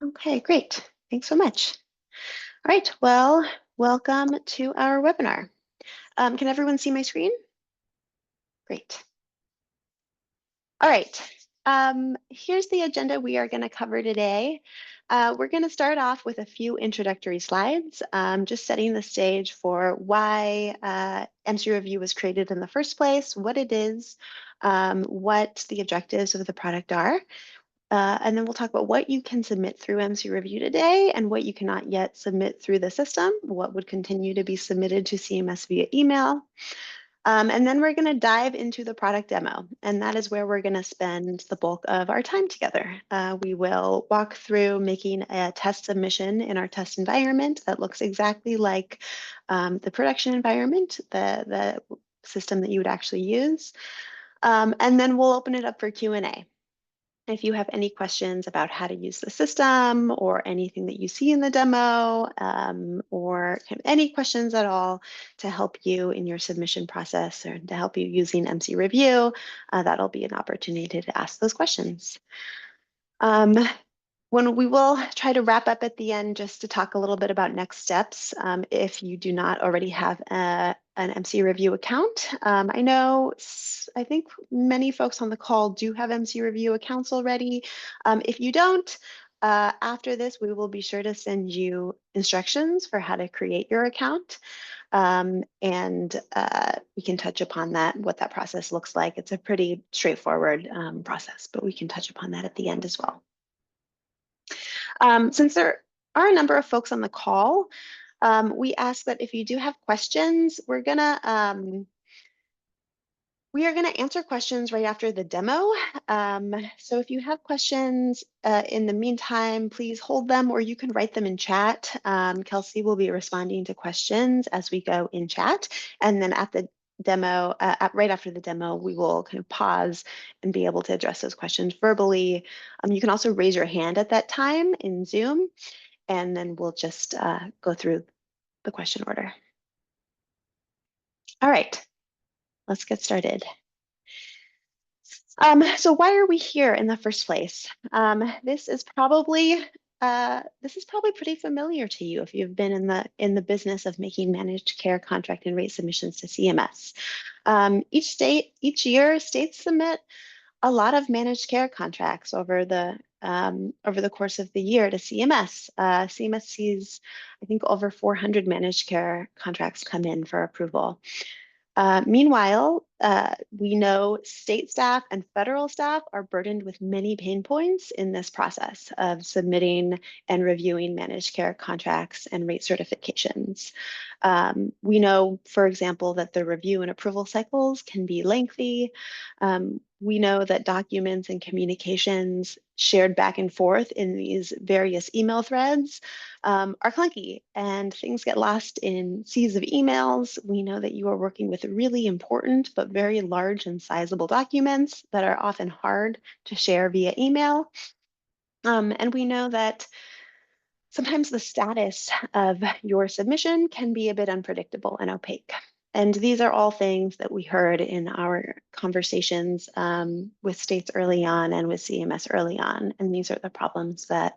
Okay, great. Thanks so much. All right, well, welcome to our webinar. Can everyone see my screen? Great. All right, here's the agenda we are going to cover today. We're going to start off with a few introductory slides, just setting the stage for why MC Review was created in the first place, what it is, what the objectives of the product are. And then we'll talk about what you can submit through MC Review today and what you cannot yet submit through the system, what would continue to be submitted to CMS via email. And then we're going to dive into the product demo, and that is where we're going to spend the bulk of our time together. We will walk through making a test submission in our test environment that looks exactly like the production environment, the system that you would actually use. And then we'll open it up for Q&A. If you have any questions about how to use the system or anything that you see in the demo, or any questions at all to help you in your submission process or to help you using MC Review, that'll be an opportunity to ask those questions. When we will try to wrap up at the end just to talk a little bit about next steps. If you do not already have an MC Review account, I think many folks on the call do have MC Review accounts already. If you don't, after this, we will be sure to send you instructions for how to create your account. And we can touch upon that, what that process looks like. It's a pretty straightforward process, but we can touch upon that at the end as well. Since there are a number of folks on the call, we ask that if you do have questions, we are gonna answer questions right after the demo. So if you have questions in the meantime, please hold them or you can write them in chat. Kelsey will be responding to questions as we go in chat. And then at the demo, right after the demo, we will kind of pause and be able to address those questions verbally. You can also raise your hand at that time in Zoom, and then we'll just go through the question order. All right, let's get started. So why are we here in the first place? This is probably pretty familiar to you if you've been in the business of making managed care contract and rate submissions to CMS. Each year, states submit a lot of managed care contracts over the course of the year to CMS. CMS sees, I think, over 400 managed care contracts come in for approval. Meanwhile, we know state staff and federal staff are burdened with many pain points in this process of submitting and reviewing managed care contracts and rate certifications. We know, for example, that the review and approval cycles can be lengthy. We know that documents and communications shared back and forth in these various email threads are clunky and things get lost in seas of emails. We know that you are working with really important but very large and sizable documents that are often hard to share via email. And we know that sometimes the status of your submission can be a bit unpredictable and opaque. And these are all things that we heard in our conversations with states early on and with CMS early on. And these are the problems that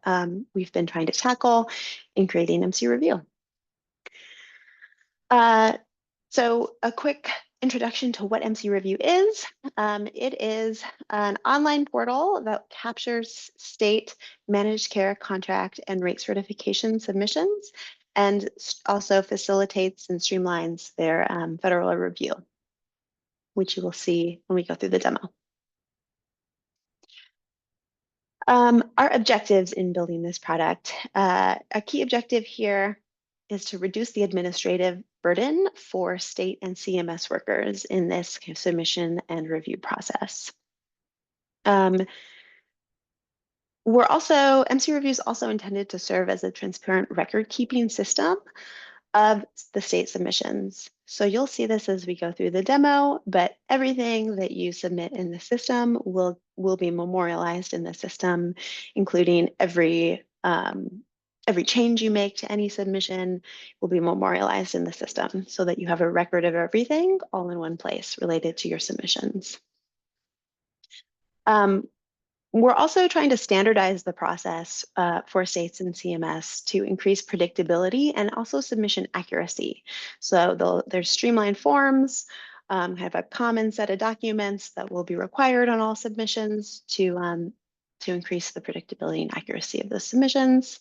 we've been trying to tackle in creating MC Review. So a quick introduction to what MC Review is. It is an online portal that captures state managed care contract and rate certification submissions and also facilitates and streamlines their federal review, which you will see when we go through the demo. Our objectives in building this product. A key objective here is to reduce the administrative burden for state and CMS workers in this submission and review process. MC Review is also intended to serve as a transparent record-keeping system of the state submissions. So you'll see this as we go through the demo, but everything that you submit in the system will be memorialized in the system, including every change you make to any submission will be memorialized in the system so that you have a record of everything all in one place related to your submissions. We're also trying to standardize the process for states and CMS to increase predictability and also submission accuracy. So there's streamlined forms, have a common set of documents that will be required on all submissions to increase the predictability and accuracy of the submissions.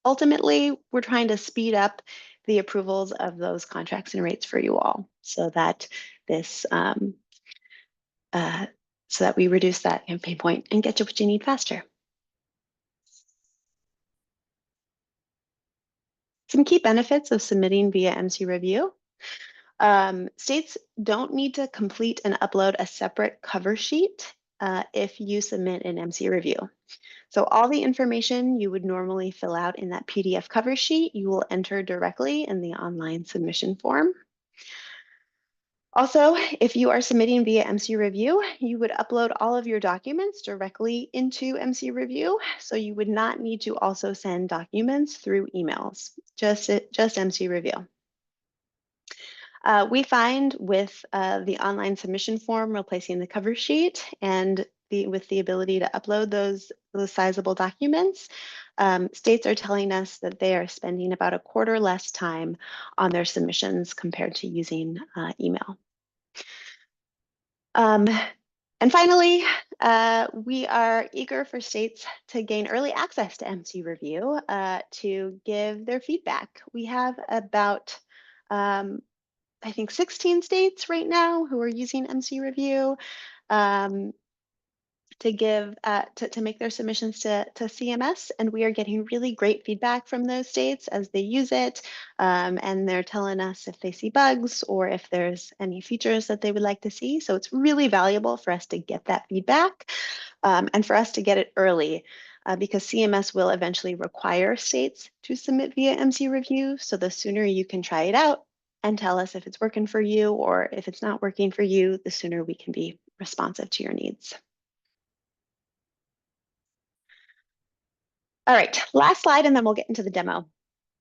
Ultimately, we're trying to speed up the approvals of those contracts and rates for you all so that this so that we reduce that pain point and get you what you need faster. Some key benefits of submitting via MC Review. States don't need to complete and upload a separate cover sheet if you submit an MC Review. So all the information you would normally fill out in that PDF cover sheet, you will enter directly in the online submission form. Also, if you are submitting via MC Review, you would upload all of your documents directly into MC Review. So you would not need to also send documents through emails, just MC Review. We find with the online submission form replacing the cover sheet and with the ability to upload those sizable documents, states are telling us that they are spending about a quarter less time on their submissions compared to using email. And finally, we are eager for states to gain early access to MC Review to give their feedback. We have about I think 16 states right now who are using MC Review to give to make their submissions to CMS, and we are getting really great feedback from those states as they use it, and they're telling us if they see bugs or if there's any features that they would like to see. So it's really valuable for us to get that feedback and for us to get it early. Because CMS will eventually require states to submit via MC Review. So the sooner you can try it out and tell us if it's working for you or if it's not working for you, the sooner we can be responsive to your needs. All right, last slide, and then we'll get into the demo.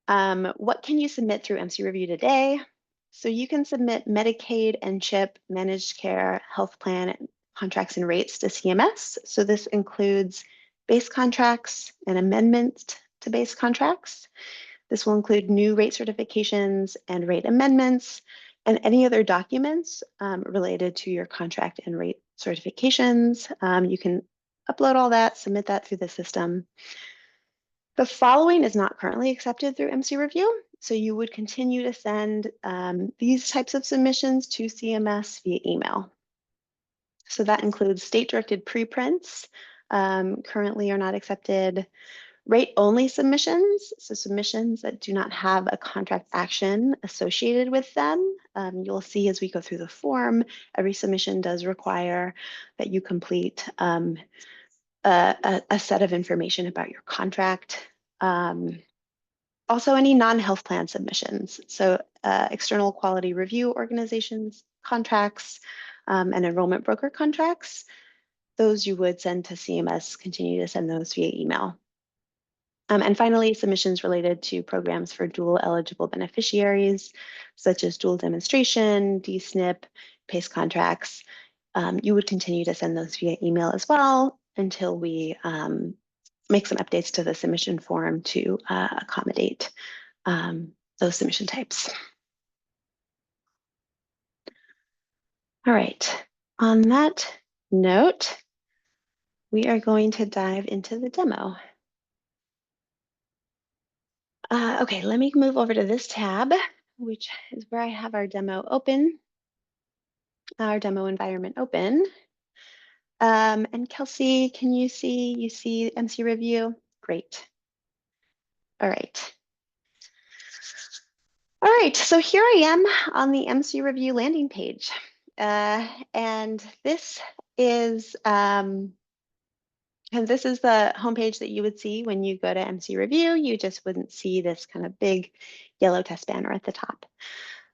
What can you submit through MC Review today? So you can submit Medicaid and CHIP, managed care, health plan, contracts and rates to CMS. So this includes base contracts and amendments to base contracts. This will include new rate certifications and rate amendments and any other documents related to your contract and rate certifications. You can upload all that, submit that through the system. The following is not currently accepted through MC Review. So you would continue to send these types of submissions to CMS via email. So that includes state-directed preprints, currently are not accepted. Rate-only submissions, so submissions that do not have a contract action associated with them. You'll see as we go through the form, every submission does require that you complete a set of information about your contract. Also, any non-health plan submissions, so external quality review organizations, contracts, and enrollment broker contracts, those you would send to CMS, continue to send those via email. And finally, submissions related to programs for dual eligible beneficiaries, such as dual demonstration, DSNP, PACE contracts. You would continue to send those via email as well until we make some updates to the submission form to accommodate those submission types. All right, on that note, we are going to dive into the demo. Okay, let me move over to this tab, which is where I have our demo open, our demo environment open. And Kelsey, can you see MC Review? Great. All right. All right, so here I am on the MC Review landing page. And this is the homepage that you would see when you go to MC Review. You just wouldn't see this kind of big yellow test banner at the top.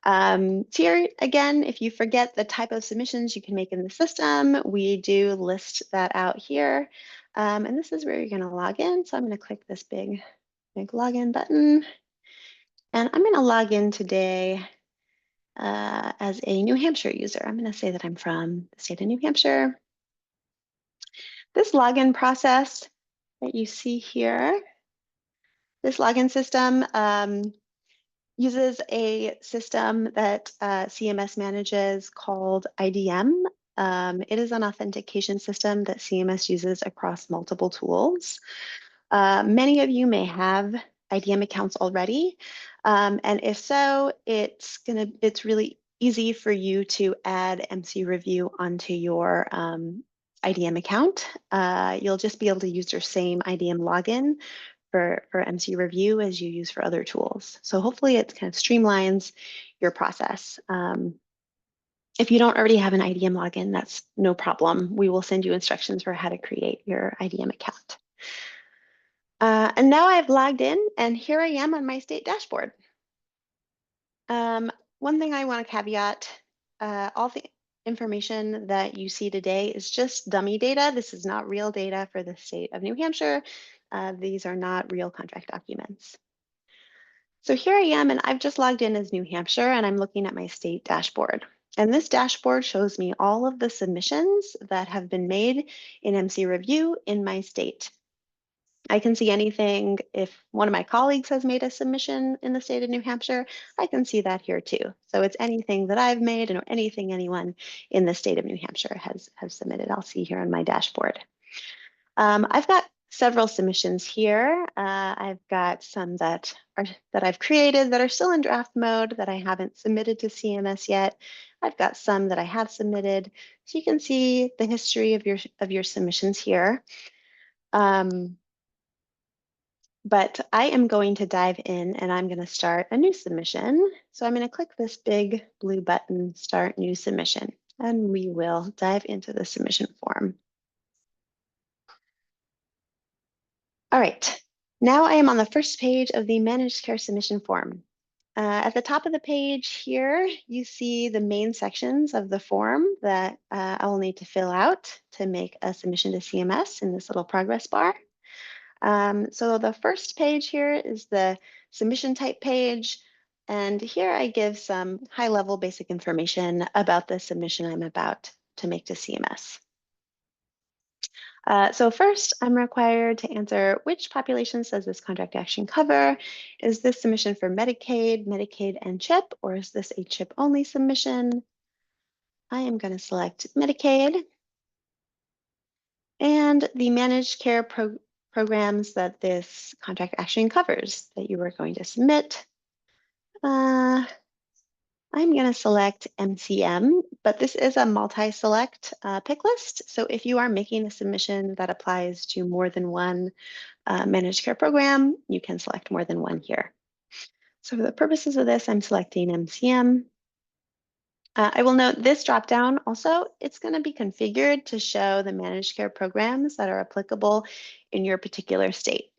So here, again, if you forget the type of submissions you can make in the system, we do list that out here. And this is where you're going to log in. So I'm going to click this big login button. And I'm going to log in today as a New Hampshire user. I'm going to say that I'm from the state of New Hampshire. This login process that you see here, this login system uses a system that CMS manages called IDM. It is an authentication system that CMS uses across multiple tools. Many of you may have IDM accounts already, and if so, it's really easy for you to add MC Review onto your IDM account. You'll just be able to use your same IDM login for MC Review as you use for other tools. So hopefully it kind of streamlines your process. If you don't already have an IDM login, that's no problem. We will send you instructions for how to create your IDM account. And now I've logged in, and here I am on my state dashboard. One thing I want to caveat, all the information that you see today is just dummy data. This is not real data for the state of New Hampshire. These are not real contract documents. So here I am, and I've just logged in as New Hampshire, and I'm looking at my state dashboard. And this dashboard shows me all of the submissions that have been made in MC Review in my state. I can see anything. If one of my colleagues has made a submission in the state of New Hampshire, I can see that here too. So it's anything that I've made and anything anyone in the state of New Hampshire has submitted. I'll see here on my dashboard. I've got several submissions here. I've got some that I've created that are still in draft mode that I haven't submitted to CMS yet. I've got some that I have submitted. So you can see the history of your submissions here. But I am going to dive in and I'm going to start a new submission. So I'm going to click this big blue button, Start New Submission, and we will dive into the submission form. All right, now I am on the first page of the Managed Care Submission form. At the top of the page here, you see the main sections of the form that I will need to fill out to make a submission to CMS in this little progress bar. So the first page here is the submission type page. And here I give some high-level basic information about the submission I'm about to make to CMS. So first, I'm required to answer which populations does this contract action cover? Is this submission for Medicaid, Medicaid and CHIP, or is this a CHIP-only submission? I am going to select Medicaid. And the managed care programs that this contract action covers that you are going to submit. I'm going to select MCM, but this is a multi-select pick list. So if you are making a submission that applies to more than one managed care program, you can select more than one here. So for the purposes of this, I'm selecting MCM. I will note this dropdown also, it's going to be configured to show the managed care programs that are applicable in your particular state.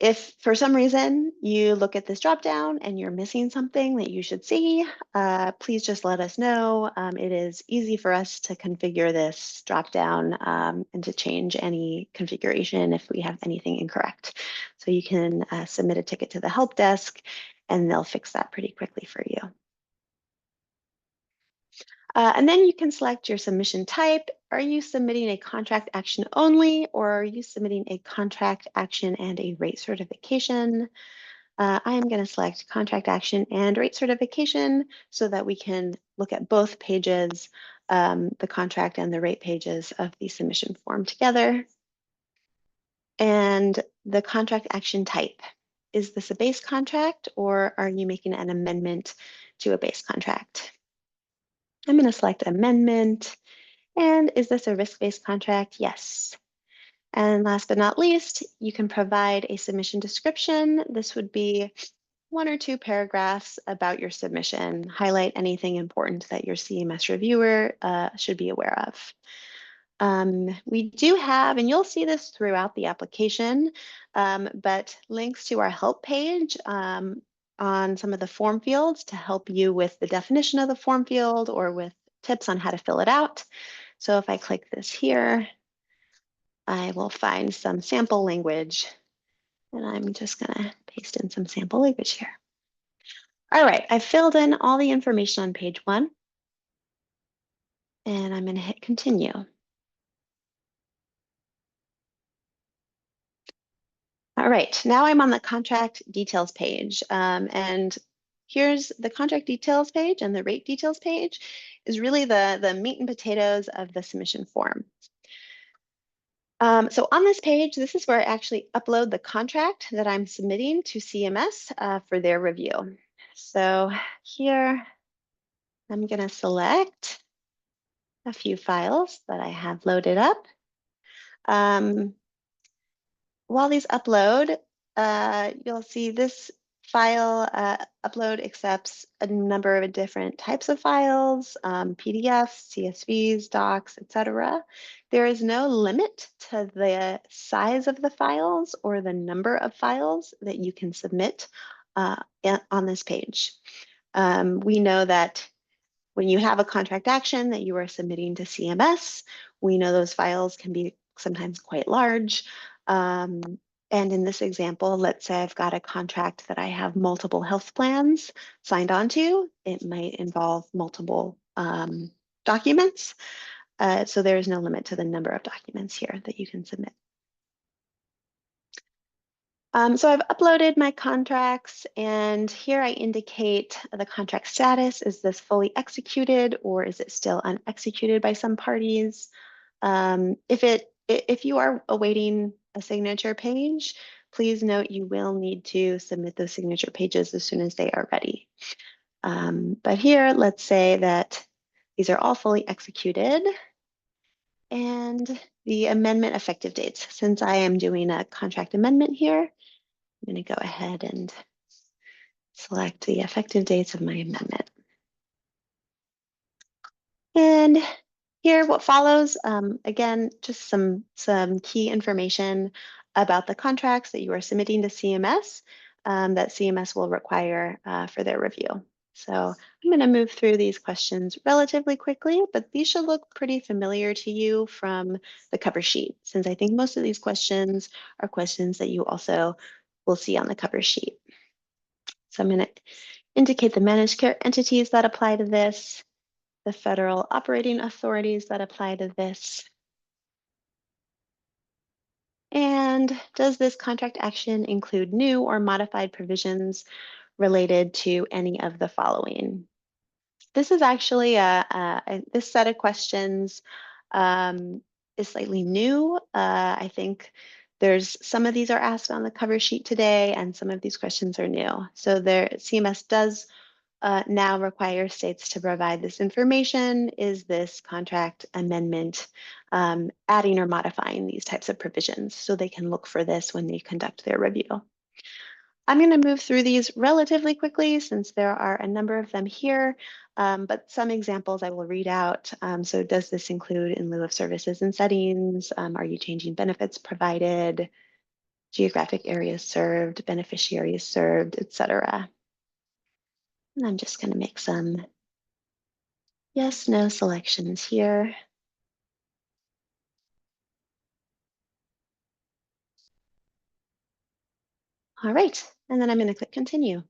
If for some reason you look at this dropdown and you're missing something that you should see, please just let us know. It is easy for us to configure this dropdown and to change any configuration if we have anything incorrect. So you can submit a ticket to the help desk and they'll fix that pretty quickly for you. And then you can select your submission type. Are you submitting a contract action only, or are you submitting a contract action and a rate certification? I am going to select contract action and rate certification so that we can look at both pages, the contract and the rate pages of the submission form together. And the contract action type. Is this a base contract, or are you making an amendment to a base contract? I'm going to select amendment. And is this a risk-based contract? Yes. And last but not least, you can provide a submission description. This would be 1 or 2 paragraphs about your submission, highlight anything important that your CMS reviewer should be aware of. We do have, and you'll see this throughout the application, but links to our help page on some of the form fields to help you with the definition of the form field or with tips on how to fill it out. So if I click this here, I will find some sample language, and I'm just gonna paste in some sample language here. All right, I filled in all the information on page 1. And I'm going to hit continue. All right, now I'm on the contract details page. And here's the contract details page, and the rate details page is really the meat and potatoes of the submission form. So on this page, this is where I actually upload the contract that I'm submitting to CMS for their review. So here, I'm going to select a few files that I have loaded up. While these upload, you'll see this file upload accepts a number of different types of files, PDFs, CSVs, docs, etc. There is no limit to the size of the files or the number of files that you can submit on this page. We know that when you have a contract action that you are submitting to CMS, we know those files can be sometimes quite large. And in this example, let's say I've got a contract that I have multiple health plans signed onto. It might involve multiple documents. So there is no limit to the number of documents here that you can submit. So I've uploaded my contracts, and here I indicate the contract status. Is this fully executed, or is it still unexecuted by some parties? If you are awaiting a signature page, please note you will need to submit those signature pages as soon as they are ready. But here, let's say that these are all fully executed. And the amendment effective dates, since I am doing a contract amendment here, I'm going to go ahead and select the effective dates of my amendment. And here, what follows, again, just some key information about the contracts that you are submitting to CMS that CMS will require for their review. So I'm going to move through these questions relatively quickly, but these should look pretty familiar to you from the cover sheet, since I think most of these questions are questions that you also will see on the cover sheet. So I'm going to indicate the managed care entities that apply to this, the federal operating authorities that apply to this. And does this contract action include new or modified provisions related to any of the following? This is actually this set of questions is slightly new. I think there's some of these are asked on the cover sheet today, and some of these questions are new. So CMS does now require states to provide this information. Is this contract amendment adding or modifying these types of provisions? So they can look for this when they conduct their review. I'm going to move through these relatively quickly since there are a number of them here, but some examples I will read out. So does this include in lieu of services and settings? Are you changing benefits provided? Geographic areas served, beneficiaries served, etc. And I'm just going to make some yes, no selections here. All right, and then I'm going to click continue.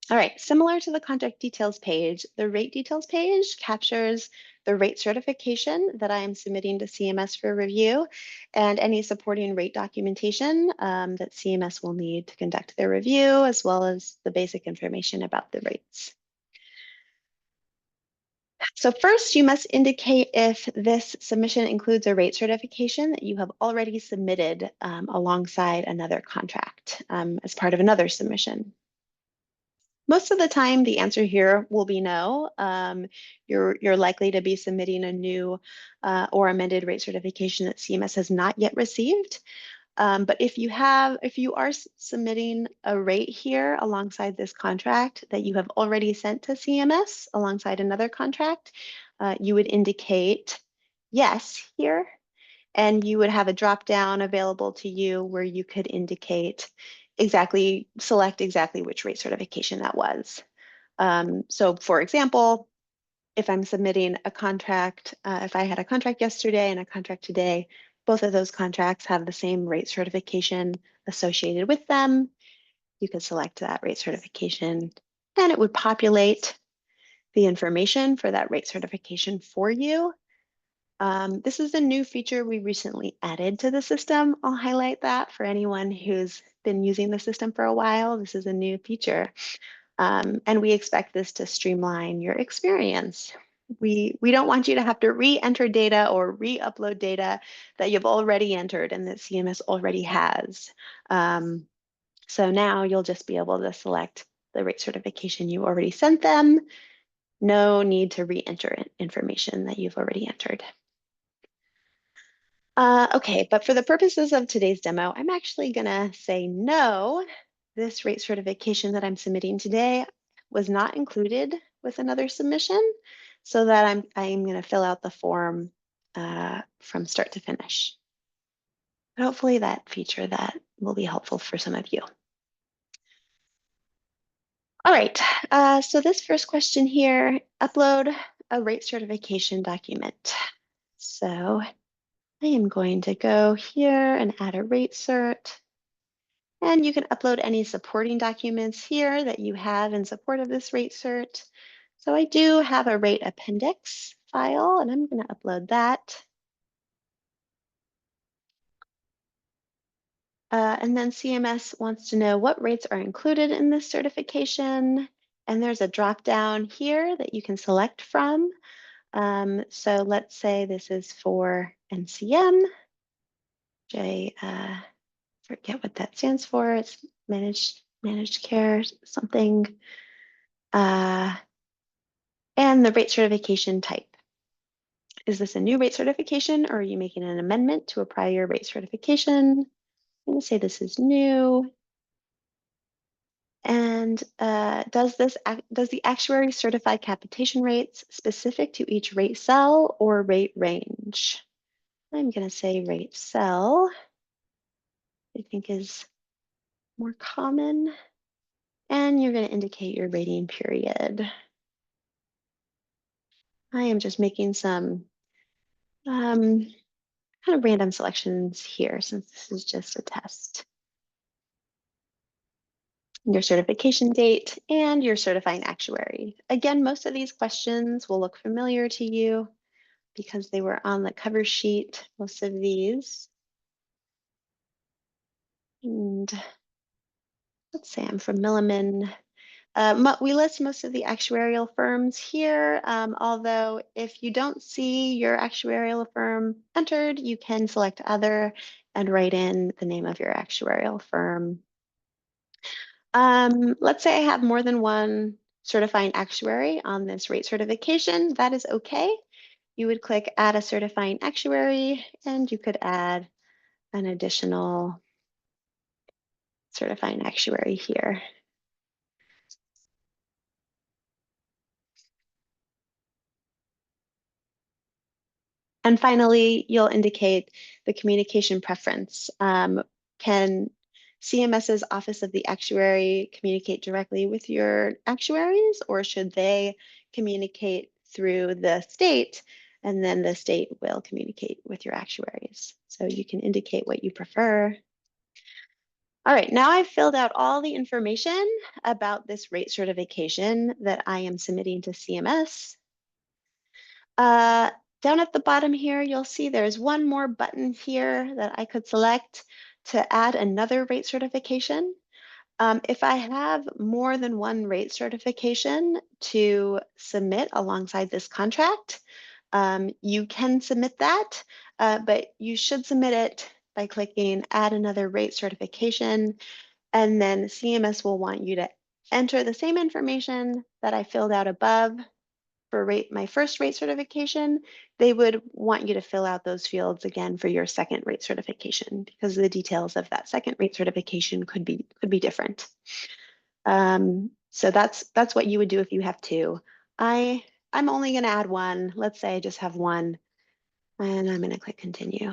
All right, similar to the contract details page, the rate details page captures the rate certification that I am submitting to CMS for review and any supporting rate documentation that CMS will need to conduct their review, as well as the basic information about the rates. So first, you must indicate if this submission includes a rate certification that you have already submitted alongside another contract as part of another submission. Most of the time, the answer here will be no. You're likely to be submitting a new or amended rate certification that CMS has not yet received. But if you are submitting a rate here alongside this contract that you have already sent to CMS alongside another contract, you would indicate yes here, and you would have a drop down available to you where you could indicate select exactly which rate certification that was. So for example, if I'm submitting a contract, if I had a contract yesterday and a contract today, both of those contracts have the same rate certification associated with them. You could select that rate certification and it would populate the information for that rate certification for you. This is a new feature we recently added to the system. I'll highlight that for anyone who's been using the system for a while. This is a new feature. And we expect this to streamline your experience. We don't want you to have to re-enter data or re-upload data that you've already entered and that CMS already has. So now you'll just be able to select the rate certification you already sent them. No need to re-enter information that you've already entered. Okay, but for the purposes of today's demo, I'm actually gonna say no. This rate certification that I'm submitting today was not included with another submission, so that I'm gonna fill out the form from start to finish. But hopefully that feature that will be helpful for some of you. All right, so this first question here, upload a rate certification document. So I am going to go here and add a rate cert. And you can upload any supporting documents here that you have in support of this rate cert. So I do have a rate appendix file, and I'm going to upload that. And then CMS wants to know what rates are included in this certification. And there's a drop down here that you can select from. So let's say this is for NCM. Forget what that stands for. It's managed care something. And the rate certification type. Is this a new rate certification or are you making an amendment to a prior rate certification? I'm going to say this is new. And does the actuary certify capitation rates specific to each rate cell or rate range? I'm going to say rate cell, I think is more common. And you're going to indicate your rating period. I am just making some kind of random selections here since this is just a test. Your certification date and your certifying actuary. Again, most of these questions will look familiar to you because they were on the cover sheet, most of these. And let's say I'm from Milliman. We list most of the actuarial firms here, although if you don't see your actuarial firm entered, you can select other and write in the name of your actuarial firm. Let's say I have more than one certifying actuary on this rate certification. That is okay. You would click add a certifying actuary and you could add an additional certifying actuary here. And finally, you'll indicate the communication preference. Can CMS's Office of the Actuary communicate directly with your actuaries, or should they communicate through the state and then the state will communicate with your actuaries? So you can indicate what you prefer. All right, now I've filled out all the information about this rate certification that I am submitting to CMS. Down at the bottom here, you'll see there's one more button here that I could select to add another rate certification. If I have more than one rate certification to submit alongside this contract, you can submit that, but you should submit it by clicking add another rate certification, and then CMS will want you to enter the same information that I filled out above for my first rate certification. They would want you to fill out those fields again for your second rate certification because the details of that second rate certification could be different. So that's what you would do if you have two. I'm only going to add one. Let's say I just have one, and I'm going to click continue.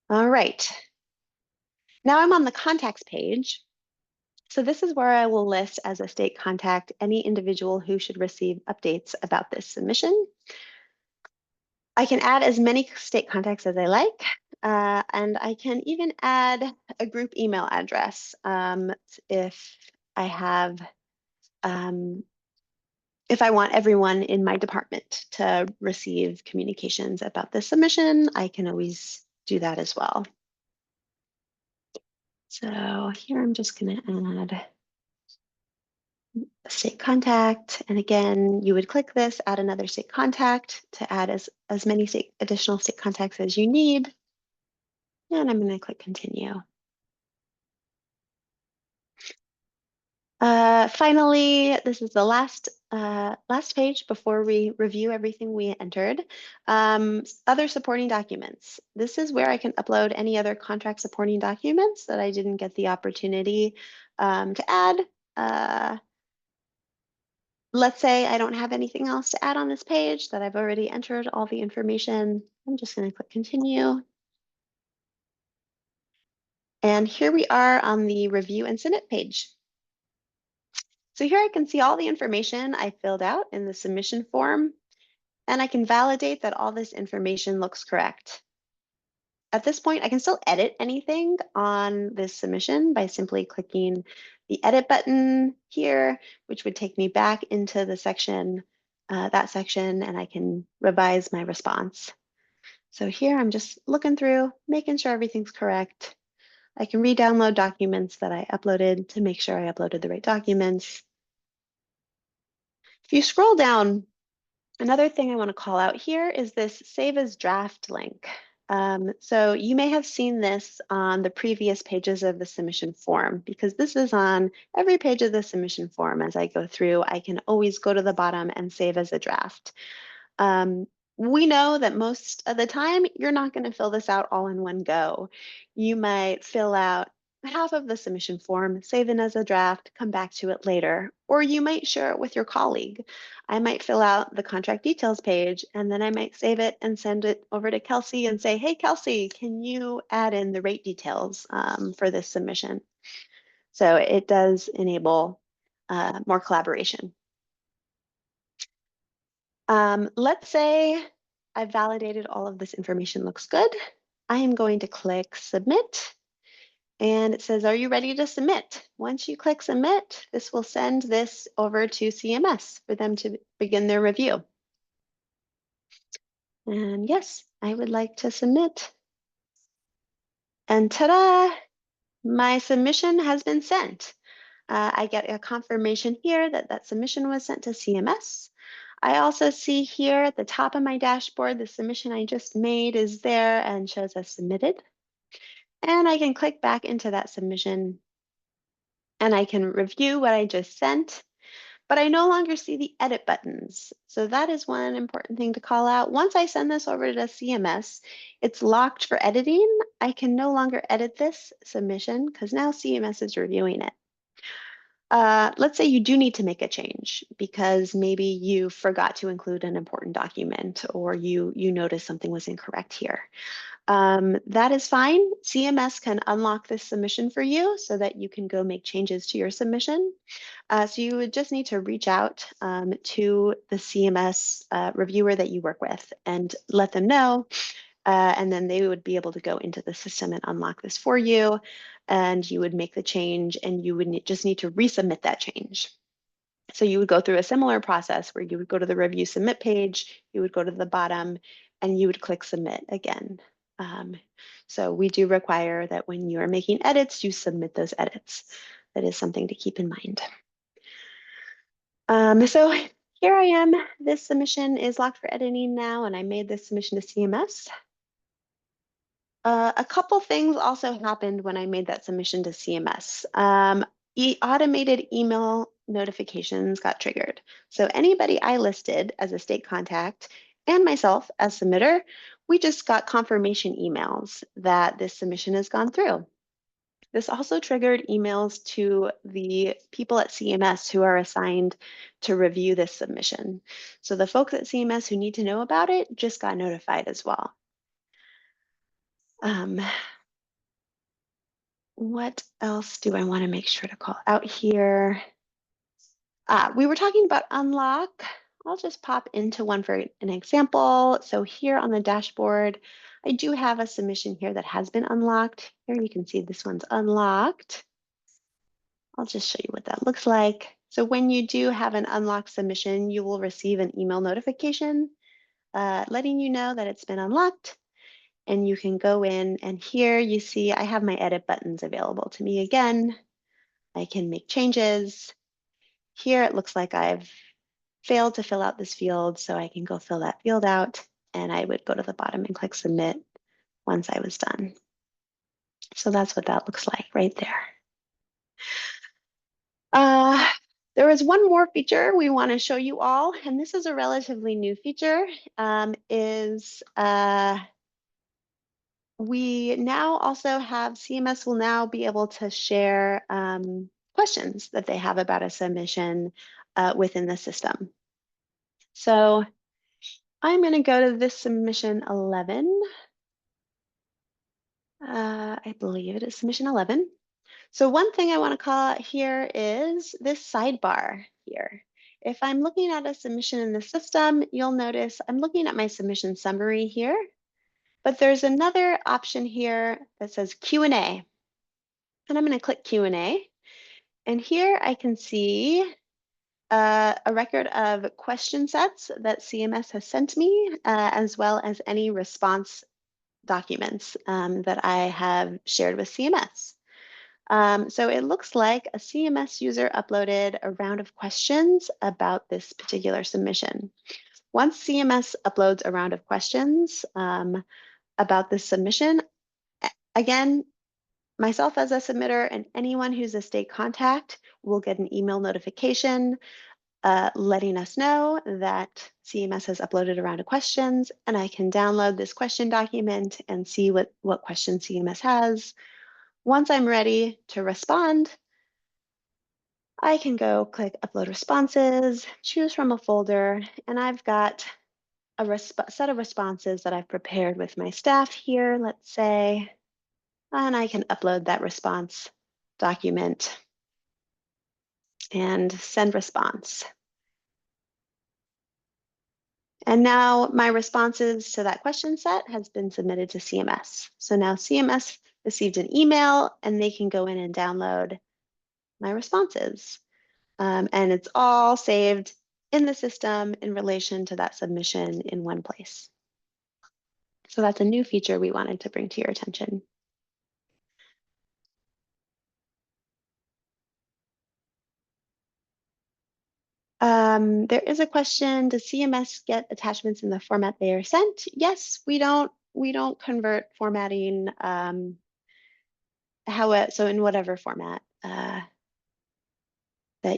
All right. Now I'm on the contacts page. So this is where I will list as a state contact any individual who should receive updates about this submission. I can add as many state contacts as I like, and I can even add a group email address if I have, if I want everyone in my department to receive communications about the submission, I can always do that as well. So here I'm just going to add a state contact. And again, you would click this, add another state contact to add as many additional state contacts as you need. And I'm going to click continue. Finally, this is the last page before we review everything we entered. Other supporting documents. This is where I can upload any other contract supporting documents that I didn't get the opportunity to add. Let's say I don't have anything else to add on this page, that I've already entered all the information. I'm just going to click continue. And here we are on the review and submit page. So here I can see all the information I filled out in the submission form, and I can validate that all this information looks correct. At this point, I can still edit anything on this submission by simply clicking the edit button here, which would take me back into the section, that section, and I can revise my response. So here I'm just looking through, making sure everything's correct. I can re-download documents that I uploaded to make sure I uploaded the right documents. If you scroll down, another thing I want to call out here is this Save as Draft link. So you may have seen this on the previous pages of the submission form, because this is on every page of the submission form. As I go through, I can always go to the bottom and save as a draft. We know that most of the time, you're not going to fill this out all in one go. You might fill out half of the submission form, save it as a draft, come back to it later, or you might share it with your colleague. I might fill out the contract details page, and then I might save it and send it over to Kelsey and say, hey, Kelsey, can you add in the rate details for this submission? So it does enable more collaboration. Let's say I've validated all of this information looks good. I am going to click submit. And it says, are you ready to submit? Once you click submit, this will send this over to CMS for them to begin their review. And yes, I would like to submit. And ta-da, my submission has been sent. I get a confirmation here that that submission was sent to CMS. I also see here at the top of my dashboard, the submission I just made is there and shows as submitted. And I can click back into that submission and I can review what I just sent, but I no longer see the edit buttons. So that is one important thing to call out. Once I send this over to CMS, it's locked for editing. I can no longer edit this submission because now CMS is reviewing it. Let's say you do need to make a change because maybe you forgot to include an important document or you noticed something was incorrect here. That is fine. CMS can unlock this submission for you so that you can go make changes to your submission. So you would just need to reach out to the CMS reviewer that you work with and let them know. And then they would be able to go into the system and unlock this for you. And you would make the change and you would just need to resubmit that change. So you would go through a similar process where you would go to the review submit page, you would go to the bottom, and you would click submit again. So we do require that when you are making edits, you submit those edits. That is something to keep in mind. So here I am. This submission is locked for editing now, and I made this submission to CMS. A couple things also happened when I made that submission to CMS. Automated email notifications got triggered. So anybody I listed as a state contact and myself as submitter, we just got confirmation emails that this submission has gone through. This also triggered emails to the people at CMS who are assigned to review this submission. So the folks at CMS who need to know about it just got notified as well. What else do I want to make sure to call out here? We were talking about unlock. I'll just pop into one for an example. So here on the dashboard, I do have a submission here that has been unlocked. Here you can see this one's unlocked. I'll just show you what that looks like. So when you do have an unlocked submission, you will receive an email notification letting you know that it's been unlocked. And you can go in, and here you see I have my edit buttons available to me again. I can make changes. Here it looks like I've failed to fill out this field, so I can go fill that field out, and I would go to the bottom and click submit once I was done. So that's what that looks like right there. There is one more feature we want to show you all, and this is a relatively new feature, we now also have, CMS will now be able to share questions that they have about a submission within the system. So I'm going to go to this submission 11. I believe it is submission 11. So one thing I want to call out here is this sidebar here. If I'm looking at a submission in the system, you'll notice I'm looking at my submission summary here, but there's another option here that says Q&A. And I'm going to click Q&A. And here I can see a record of question sets that CMS has sent me, as well as any response documents that I have shared with CMS. So it looks like a CMS user uploaded a round of questions about this particular submission. Once CMS uploads a round of questions about this submission, again, myself as a submitter and anyone who's a state contact will get an email notification letting us know that CMS has uploaded a round of questions, and I can download this question document and see what questions CMS has. Once I'm ready to respond, I can go click Upload Responses, choose from a folder, and I've got a set of responses that I've prepared with my staff here, let's say, and I can upload that response document and send response. And now my responses to that question set has been submitted to CMS. So now CMS received an email and they can go in and download my responses. And it's all saved in the system in relation to that submission in one place. So that's a new feature we wanted to bring to your attention. There is a question, does CMS get attachments in the format they are sent? Yes, we don't convert formatting so in whatever format that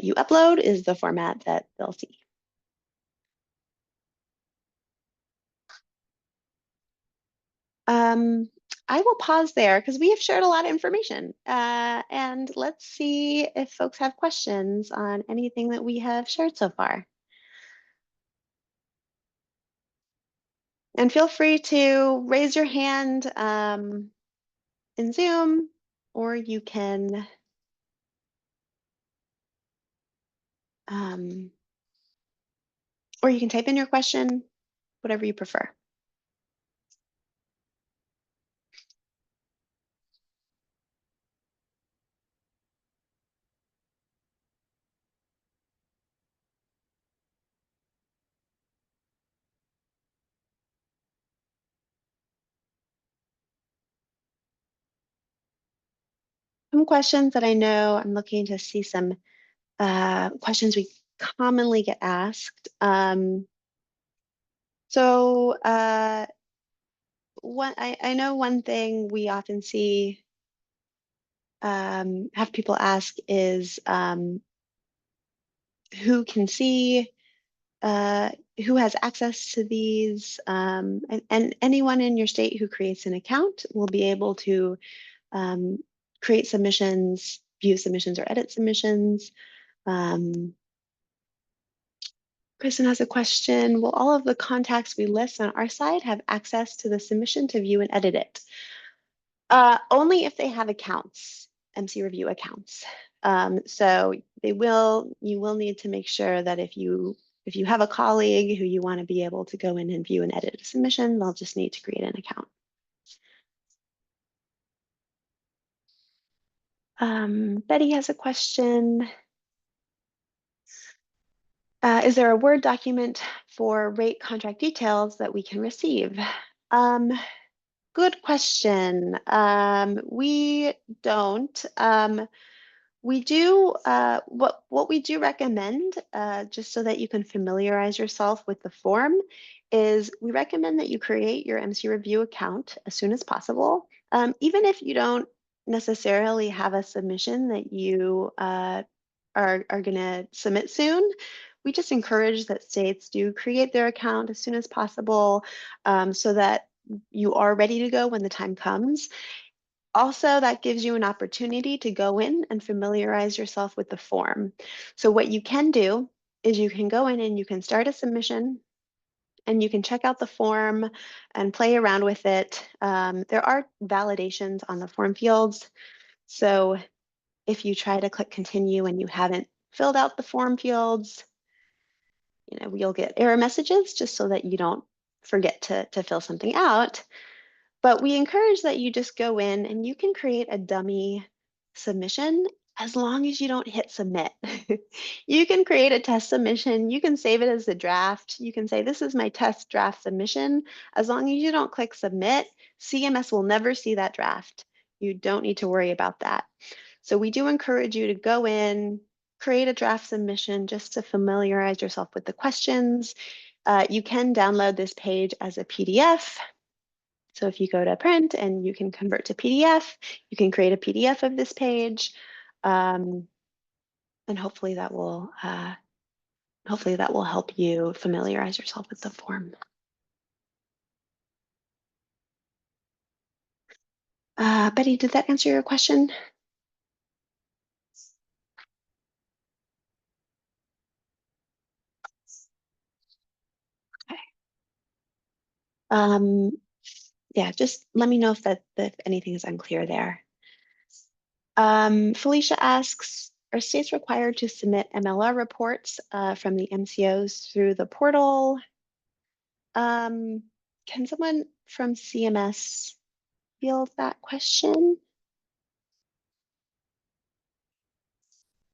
you upload is the format that they'll see. I will pause there because we have shared a lot of information. And let's see if folks have questions on anything that we have shared so far. And feel free to raise your hand in Zoom, or you can type in your question, whatever you prefer. Some questions that I know, I'm looking to see some questions we commonly get asked. I know one thing we often see have people ask is who can see, who has access to these, and anyone in your state who creates an account will be able to create submissions, view submissions, or edit submissions. Kristen has a question. Will all of the contacts we list on our side have access to the submission to view and edit it? Only if they have accounts, MC Review accounts. So you will need to make sure that if you have a colleague who you want to be able to go in and view and edit a submission, they'll just need to create an account. Betty has a question. Is there a Word document for rate contract details that we can receive? Good question. We don't. We do, what we do recommend, just so that you can familiarize yourself with the form, is we recommend that you create your MC Review account as soon as possible. Even if you don't necessarily have a submission that you are going to submit soon, we just encourage that states do create their account as soon as possible, so that you are ready to go when the time comes. Also, that gives you an opportunity to go in and familiarize yourself with the form. So what you can do is you can go in and you can start a submission and you can check out the form and play around with it. There are validations on the form fields. So if you try to click continue and you haven't filled out the form fields, you'll get error messages just so that you don't forget to fill something out. But we encourage that you just go in and you can create a dummy submission as long as you don't hit submit. You can create a test submission. You can save it as a draft. You can say, this is my test draft submission. As long as you don't click submit, CMS will never see that draft. You don't need to worry about that. So we do encourage you to go in, create a draft submission just to familiarize yourself with the questions. You can download this page as a PDF. So if you go to print and you can convert to PDF, you can create a PDF of this page, and hopefully that will help you familiarize yourself with the form. Betty, did that answer your question? Okay. Yeah, just let me know if anything is unclear there. Felicia asks, are states required to submit MLR reports from the MCOs through the portal? Can someone from CMS field that question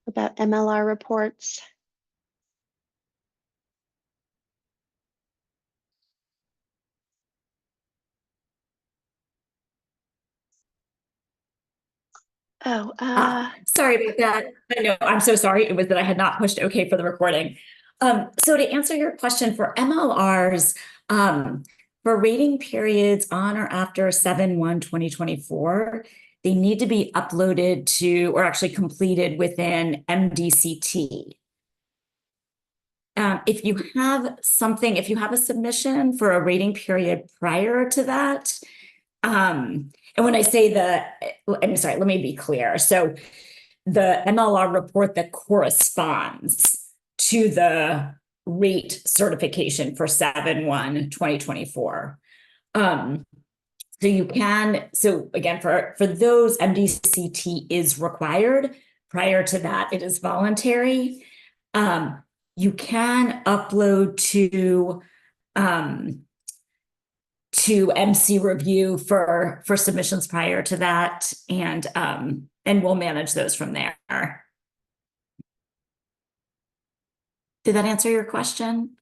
about MLR reports? Oh, sorry about that. I know, I'm so sorry. It was that I had not pushed OK for the recording. So to answer your question for MLRs, for rating periods on or after 7/1/2024, they need to be uploaded to, or actually completed within MDCT. If you have something, if you have a submission for a rating period prior to that, and when I say I'm sorry, let me be clear. So the MLR report that corresponds to the rate certification for 7/1/2024. So you can, so again, for those, MDCT is required. Prior to that, it is voluntary. You can upload to MC Review for submissions prior to that, and we'll manage those from there. Did that answer your question?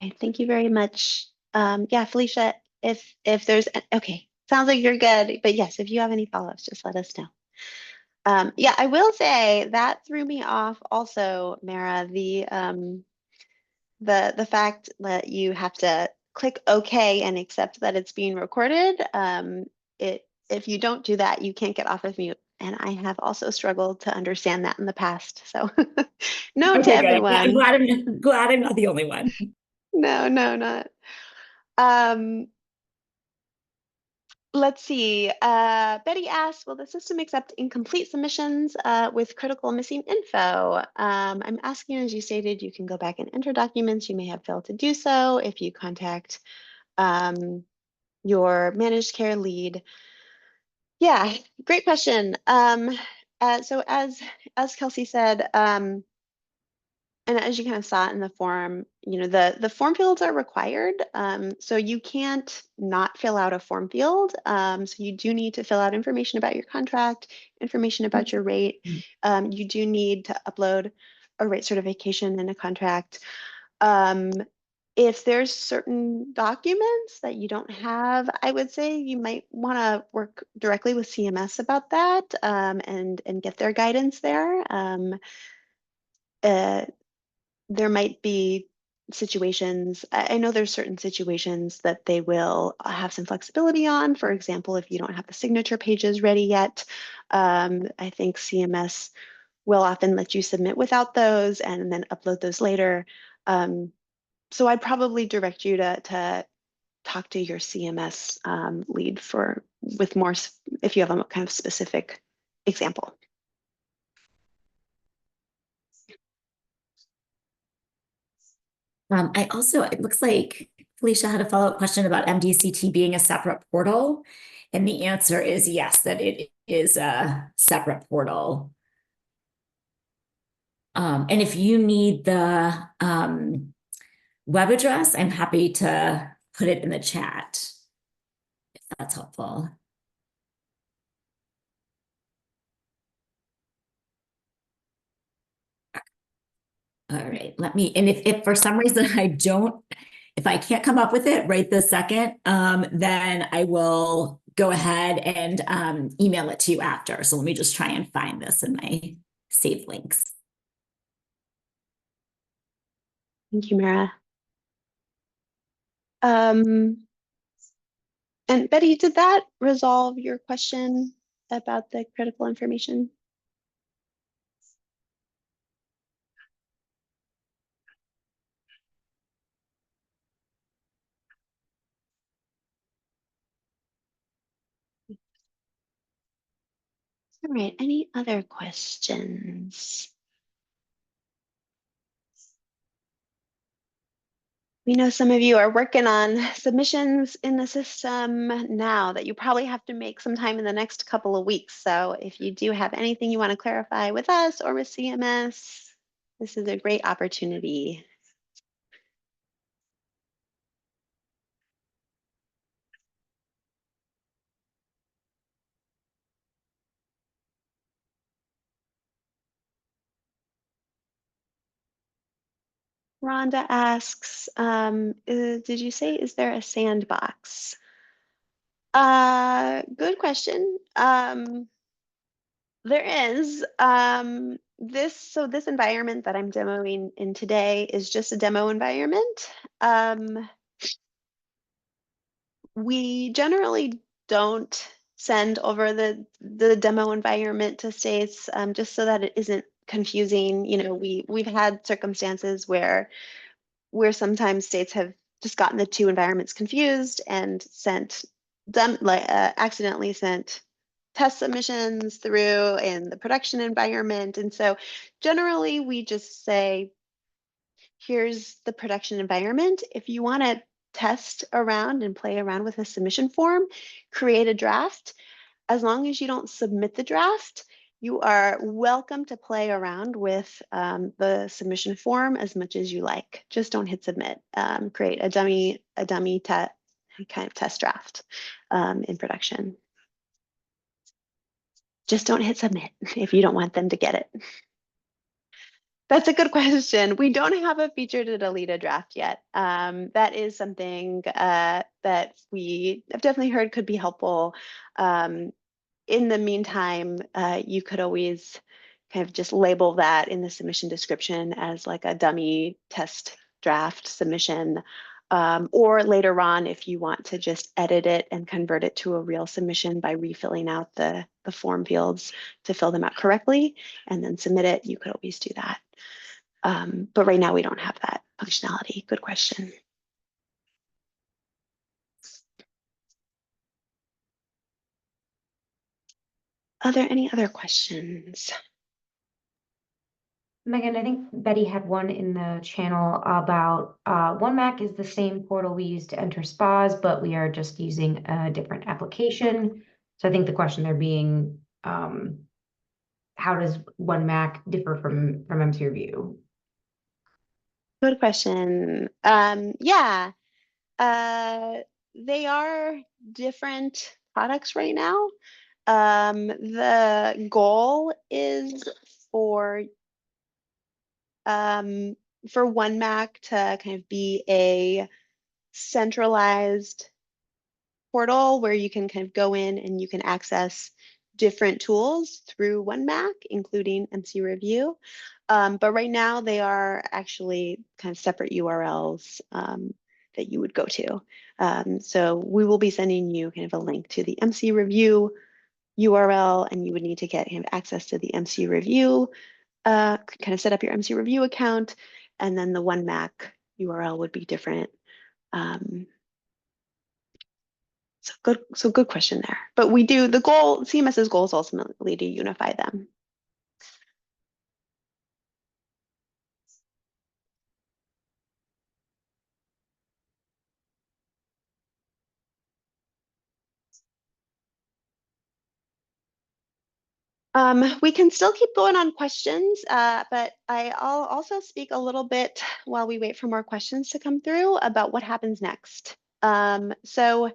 okay, thank you very much. Yeah, Felicia, if there's, okay, sounds like you're good, but yes, if you have any follow-ups, just let us know. Yeah, I will say that threw me off also, Mara, the fact that you have to click OK and accept that it's being recorded. If you don't do that, you can't get off of mute. And I have also struggled to understand that in the past. So note to everyone. I'm glad I'm not the only one. No, not. Let's see. Betty asks, will the system accept incomplete submissions with critical missing info? I'm asking, as you stated, you can go back and enter documents. You may have failed to do so if you contact your managed care lead. Yeah, great question. So as Kelsey said, and as you kind of saw in the form, you know, the form fields are required. So you can't not fill out a form field. So you do need to fill out information about your contract, information about your rate. You do need to upload a rate certification and a contract. If there's certain documents that you don't have, I would say you might want to work directly with CMS about that, and get their guidance there. Uh, there might be situations, I know there's certain situations that they will have some flexibility on. For example, if you don't have the signature pages ready yet, I think CMS will often let you submit without those and then upload those later. So I'd probably direct you to talk to your CMS lead with more, if you have a kind of specific example. I also, it looks like Felicia had a follow-up question about MDCT being a separate portal. And the answer is yes, that it is a separate portal. And if you need the web address, I'm happy to put it in the chat, if that's helpful. All right, and if for some reason if I can't come up with it right this second, then I will go ahead and email it to you after. So let me just try and find this in my saved links. Thank you, Mara. And Betty, did that resolve your question about the critical information? All right, any other questions? We know some of you are working on submissions in the system now that you probably have to make sometime in the next couple of weeks. So if you do have anything you want to clarify with us or with CMS, this is a great opportunity. Rhonda asks, did you say, is there a sandbox? Good question. There is. This environment that I'm demoing in today is just a demo environment. We generally don't send over the demo environment to states, just so that it isn't confusing. You know, we've had circumstances where sometimes states have just gotten the two environments confused and accidentally sent test submissions through in the production environment. And so generally we just say, here's the production environment. If you want to test around and play around with a submission form, create a draft. As long as you don't submit the draft, you are welcome to play around with the submission form as much as you like. Just don't hit submit. Create a dummy kind of test draft in production. Just don't hit submit if you don't want them to get it. That's a good question. We don't have a feature to delete a draft yet. That is something that we have definitely heard could be helpful. In the meantime, you could always kind of just label that in the submission description as like a dummy test draft submission. Or later on, if you want to just edit it and convert it to a real submission by refilling out the form fields to fill them out correctly and then submit it, you could always do that. But right now we don't have that functionality. Good question. Are there any other questions? Megan, I think Betty had one in the channel about OneMac is the same portal we use to enter SPAs, but we are just using a different application. So I think the question there being how does one Mac differ from MC Review? Good question. Yeah, uh, they are different products right now. The goal is um, for one Mac to kind of be a centralized portal where you can kind of go in and you can access different tools through one Mac, including MC Review. But right now they are actually kind of separate URLs that you would go to. So we will be sending you kind of a link to the MC Review URL, and you would need to get kind of access to the MC Review, kind of set up your MC Review account, and then the one Mac URL would be different. Um, so good question there. But the goal, CMS's goal is ultimately to unify them. We can still keep going on questions, but I'll also speak a little bit while we wait for more questions to come through about what happens next. So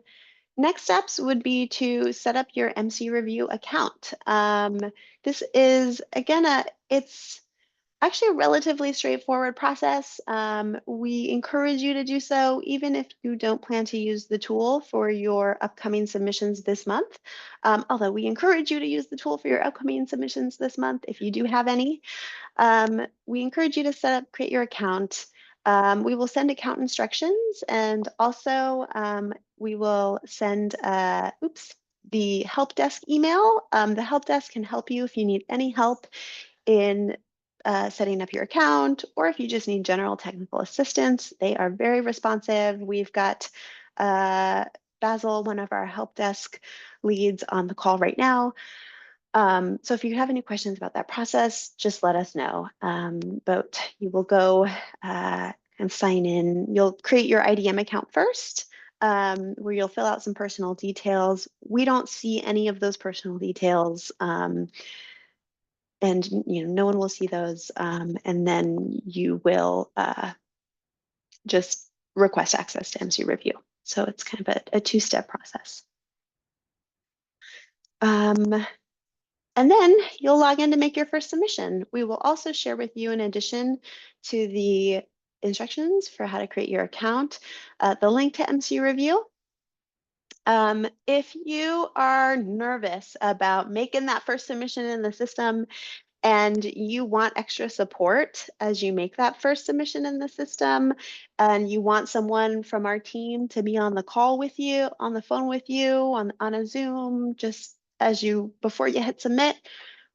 next steps would be to set up your MC Review account. This is, again, it's actually a relatively straightforward process. We encourage you to do so even if you don't plan to use the tool for your upcoming submissions this month. Although we encourage you to use the tool for your upcoming submissions this month if you do have any. We encourage you to create your account. We will send account instructions, and also we will send, the help desk email. The help desk can help you if you need any help in setting up your account, or if you just need general technical assistance. They are very responsive. We've got Basil, one of our help desk leads, on the call right now. So if you have any questions about that process, just let us know. But you will go and sign in. You'll create your IDM account first, where you'll fill out some personal details. We don't see any of those personal details. And no one will see those, and then you will just request access to MC Review. So it's kind of a two-step process. And then you'll log in to make your first submission. We will also share with you, in addition to the instructions for how to create your account, the link to MC Review. If you are nervous about making that first submission in the system, and you want extra support as you make that first submission in the system, and you want someone from our team to be on the call with you, on the phone with you, on a Zoom, just before you hit submit,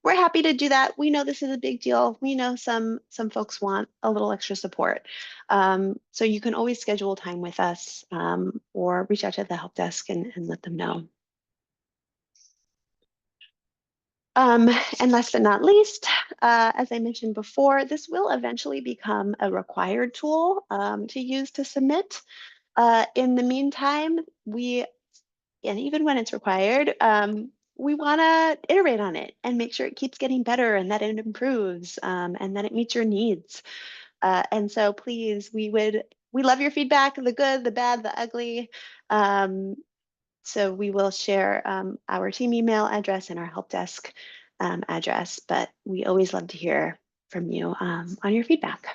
we're happy to do that. We know this is a big deal. We know some folks want a little extra support. So you can always schedule time with us, or reach out to the help desk and let them know. And last but not least, as I mentioned before, this will eventually become a required tool to use to submit. In the meantime, and even when it's required, we want to iterate on it and make sure it keeps getting better, and that it improves, and that it meets your needs. And so please, we love your feedback, the good, the bad, the ugly. So we will share our team email address and our help desk address, but we always love to hear from you on your feedback.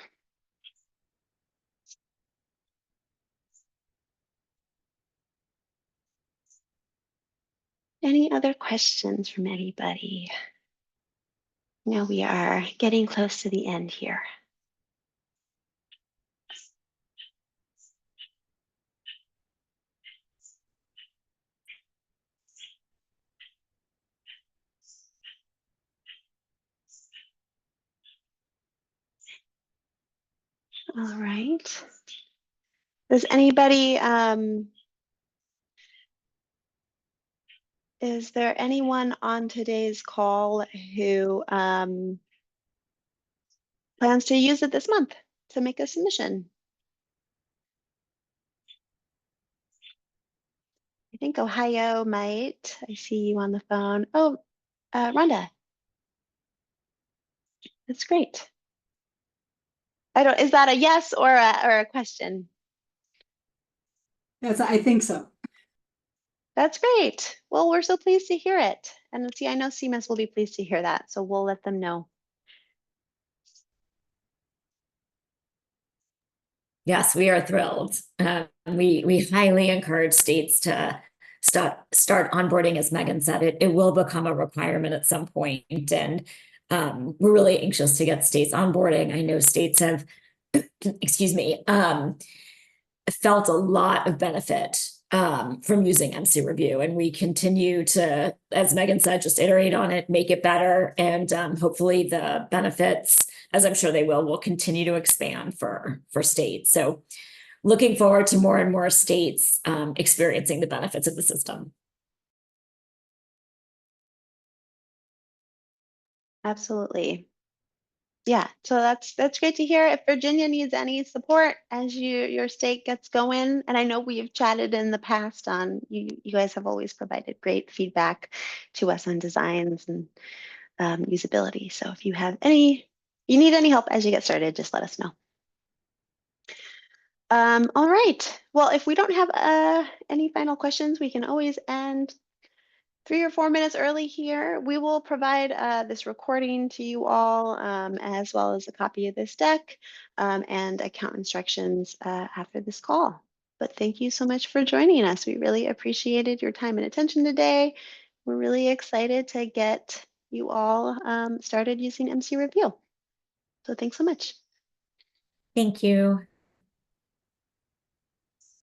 Any other questions from anybody? Now we are getting close to the end here. All right. Does anybody, is there anyone on today's call who plans to use it this month to make a submission? I think Ohio might. I see you on the phone. Oh, Rhonda. That's great. Is that a yes or a question? Yes, I think so. That's great. Well, we're so pleased to hear it. And see, I know CMS will be pleased to hear that, so we'll let them know. Yes, we are thrilled. We highly encourage states to start onboarding, as Megan said. It will become a requirement at some point, and we're really anxious to get states onboarding. I know states have, excuse me, felt a lot of benefit from using MC Review, and we continue to, as Megan said, just iterate on it, make it better, and hopefully the benefits, as I'm sure they will continue to expand for states. So looking forward to more and more states experiencing the benefits of the system. Absolutely. Yeah, so that's great to hear. If Virginia needs any support as your state gets going, and I know we've chatted in the past on you guys have always provided great feedback to us on designs and usability. So if you need any help as you get started, just let us know. All right. Well, if we don't have any final questions, we can always end 3 or 4 minutes early here. We will provide this recording to you all, as well as a copy of this deck and account instructions after this call. But thank you so much for joining us. We really appreciated your time and attention today. We're really excited to get you all started using MC Review. So thanks so much. Thank you.